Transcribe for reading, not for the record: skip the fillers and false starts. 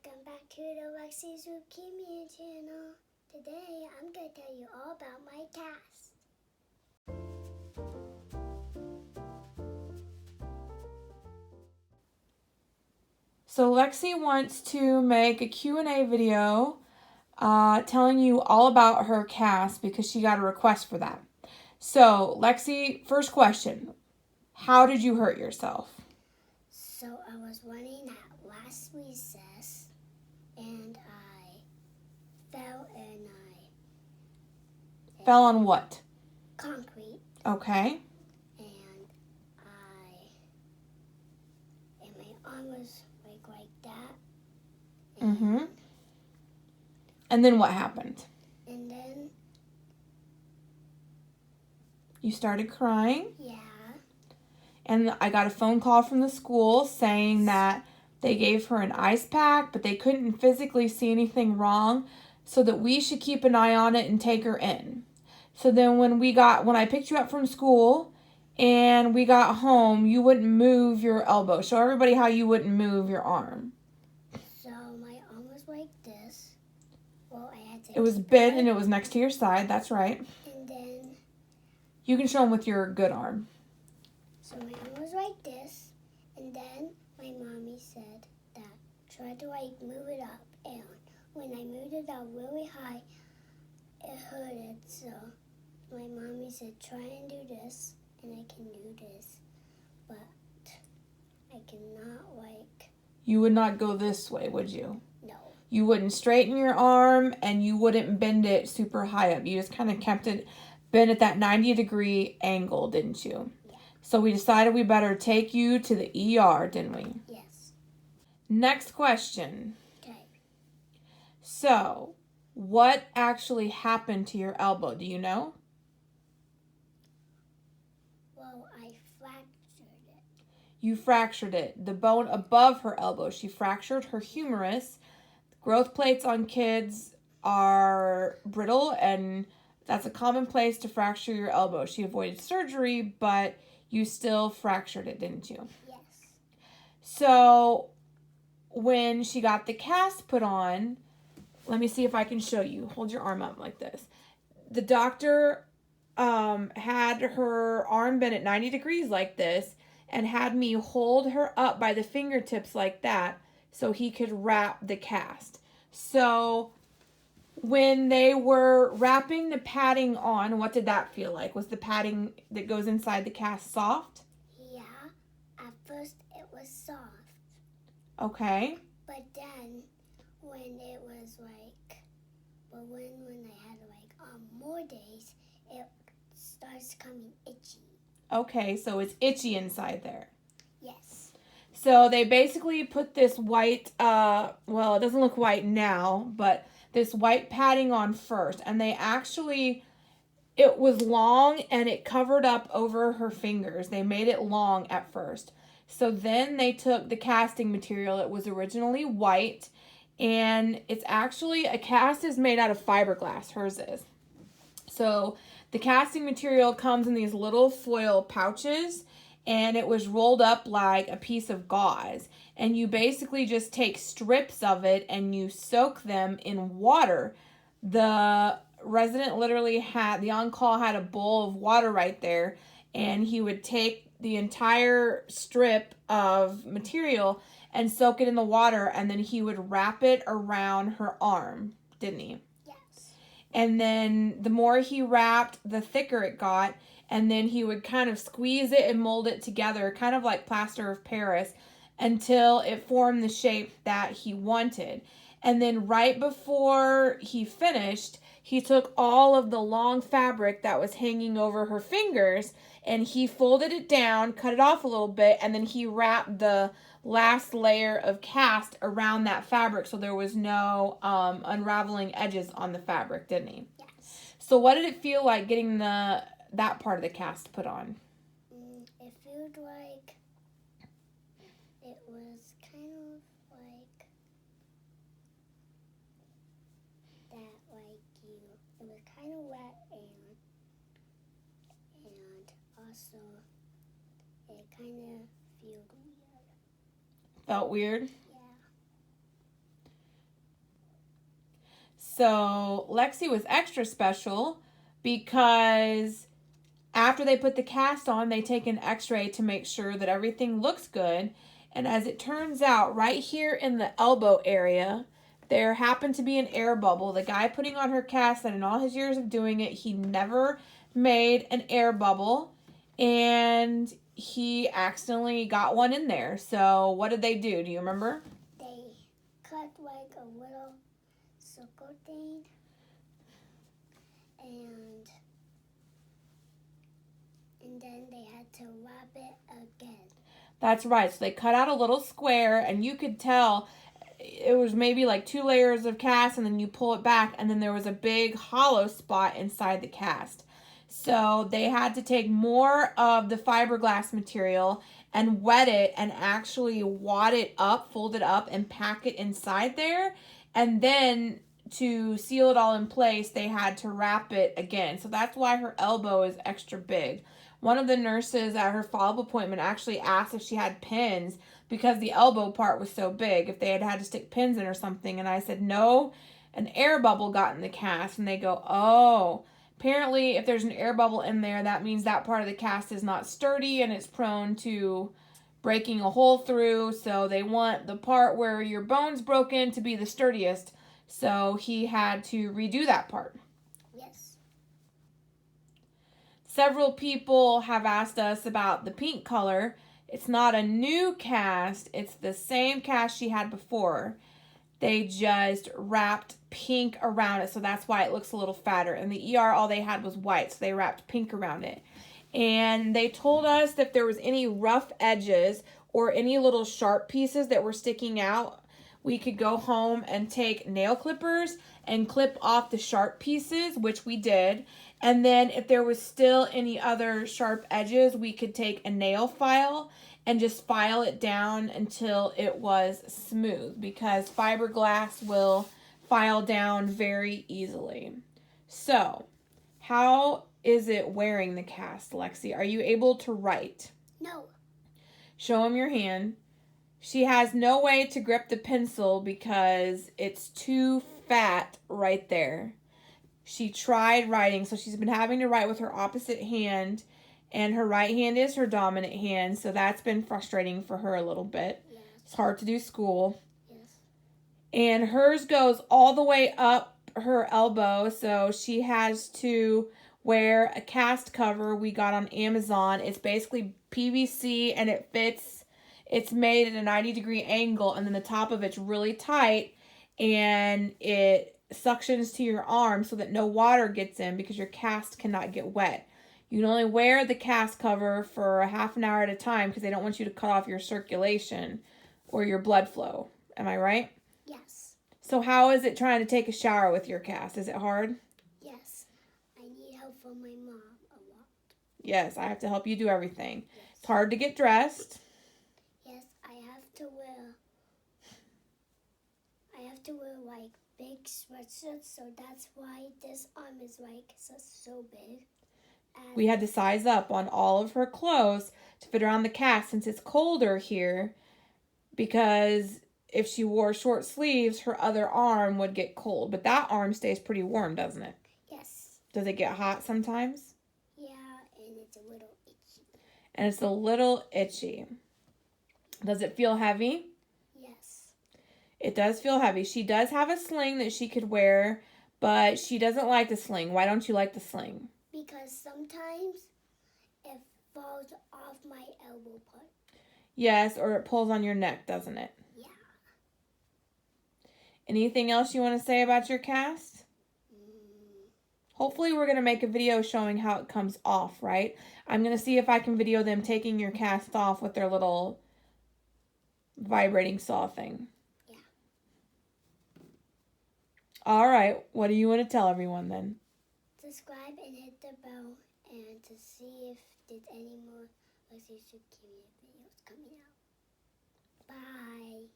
Welcome back to the Lexi's Leukemia channel. Today I'm going to tell you all about my cast. So Lexi wants to make a Q&A video telling you all about her cast because she got a request for that. So Lexi, first question, how did you hurt yourself? So I was running at last recess and I fell and Fell on what? concrete. Okay. And my arm was like that. And And then what happened? And then You started crying. yeah. And I got a phone call from the school saying that they gave her an ice pack, but they couldn't physically see anything wrong, so that we should keep an eye on it and take her in. So then when I picked you up from school and we got home, you wouldn't move your elbow. Show everybody how you wouldn't move your arm. So my arm was like this. Well, I had to. It was bent and it was next to your side. That's right. And then you can show them with your good arm. So my arm was like this, and then my mommy said that try to move it up, and when I moved it up really high, it hurted. So my mommy said try and do this, and I can do this, but I cannot You would not go this way, would you? No. You wouldn't straighten your arm, and you wouldn't bend it super high up. You just kind of kept it bent at that 90-degree angle, didn't you? So we decided we better take you to the ER, didn't we? Yes. Next question. Okay. So, what actually happened to your elbow? Do you know? Well, I fractured it. You fractured it. The bone above her elbow. She fractured her humerus. Growth plates on kids are brittle, and that's a common place to fracture your elbow. She avoided surgery, but you still fractured it, didn't you? Yes. So when she got the cast put on, let me see if I can show you. Hold your arm up like this. The doctor had her arm bent at 90 degrees like this and had me hold her up by the fingertips like that so he could wrap the cast. So when they were wrapping the padding on, what did that feel like? Was the padding that goes inside the cast soft? Yeah, at first it was soft. Okay. But then when it was when I had more days, it starts coming itchy. Okay, so it's itchy inside there. Yes. So they basically put this white, well, it doesn't look white now, but this white padding on first. And they actually, it was long and it covered up over her fingers. They made it long at first. So then they took the casting material. It was originally white, and it's actually, a cast is made out of fiberglass. Hers is. So the casting material comes in these little foil pouches, and it was rolled up like a piece of gauze. And you basically just take strips of it and you soak them in water. The resident literally the on-call had a bowl of water right there, and he would take the entire strip of material and soak it in the water, and then he would wrap it around her arm, didn't he? Yes. And then the more he wrapped, the thicker it got, and then he would kind of squeeze it and mold it together, kind of like plaster of Paris, until it formed the shape that he wanted. And then right before he finished, he took all of the long fabric that was hanging over her fingers, and he folded it down, cut it off a little bit, and then he wrapped the last layer of cast around that fabric so there was no unraveling edges on the fabric, didn't he? Yes. So what did it feel like getting that part of the cast put on? It felt like it was kind of like that, it was kind of wet, and also it kind of felt weird. Felt weird? Yeah. So Lexi was extra special because after they put the cast on, they take an x-ray to make sure that everything looks good. And as it turns out, right here in the elbow area, there happened to be an air bubble. The guy putting on her cast said in all his years of doing it, he never made an air bubble. And he accidentally got one in there. So what did they do? Do you remember? They cut like a little circle thing. And then they had to wrap it again. That's right. So they cut out a little square, and you could tell it was maybe like 2 layers of cast, and then you pull it back, and then there was a big hollow spot inside the cast. So they had to take more of the fiberglass material and wet it and actually wad it up, fold it up, and pack it inside there. And then to seal it all in place, they had to wrap it again. So that's why her elbow is extra big. One of the nurses at her follow-up appointment actually asked if she had pins because the elbow part was so big, if they had to stick pins in or something. And I said, no, an air bubble got in the cast. And they go, oh, apparently if there's an air bubble in there, that means that part of the cast is not sturdy and it's prone to breaking a hole through. So they want the part where your bone's broken to be the sturdiest. So he had to redo that part. Yes. Several people have asked us about the pink color. It's not a new cast. It's the same cast she had before. They just wrapped pink around it, so that's why it looks a little fatter. In the ER, all they had was white, so they wrapped pink around it. And they told us that if there was any rough edges or any little sharp pieces that were sticking out, we could go home and take nail clippers and clip off the sharp pieces, which we did. And then if there was still any other sharp edges, we could take a nail file and just file it down until it was smooth, because fiberglass will file down very easily. So, how is it wearing the cast, Lexi? Are you able to write? No. Show him your hand. She has no way to grip the pencil because it's too fat right there. She tried writing, so she's been having to write with her opposite hand, and her right hand is her dominant hand, so that's been frustrating for her a little bit. Yes. It's hard to do school. Yes. And hers goes all the way up her elbow, so she has to wear a cast cover we got on Amazon. It's basically PVC, and it fits. It's made at a 90-degree angle, and then the top of it's really tight, and it suctions to your arm so that no water gets in because your cast cannot get wet. You can only wear the cast cover for a half an hour at a time because they don't want you to cut off your circulation or your blood flow. Am I right? Yes. So how is it trying to take a shower with your cast? Is it hard? Yes. I need help from my mom a lot. Yes, I have to help you do everything. Yes. It's hard to get dressed. Yes, I have to wear like big sweatshirts, so that's why this arm is like so big. And We had to size up on all of her clothes to fit around the cast since it's colder here, because if she wore short sleeves, her other arm would get cold. But that arm stays pretty warm, doesn't it? yes. Does it get hot sometimes? Yeah, and it's a little itchy. And it's a little itchy. Does it feel heavy? Yes. It does feel heavy. She does have a sling that she could wear, but she doesn't like the sling. Why don't you like the sling? Because sometimes it falls off my elbow part. Yes, or it pulls on your neck, doesn't it? Yeah. Anything else you want to say about your cast? Hopefully we're going to make a video showing how it comes off, right? I'm going to see if I can video them taking your cast off with their little vibrating saw thing. Yeah. All right. What do you want to tell everyone then? Subscribe and hit the bell and to see if there's any more Leukemia videos coming out. Bye.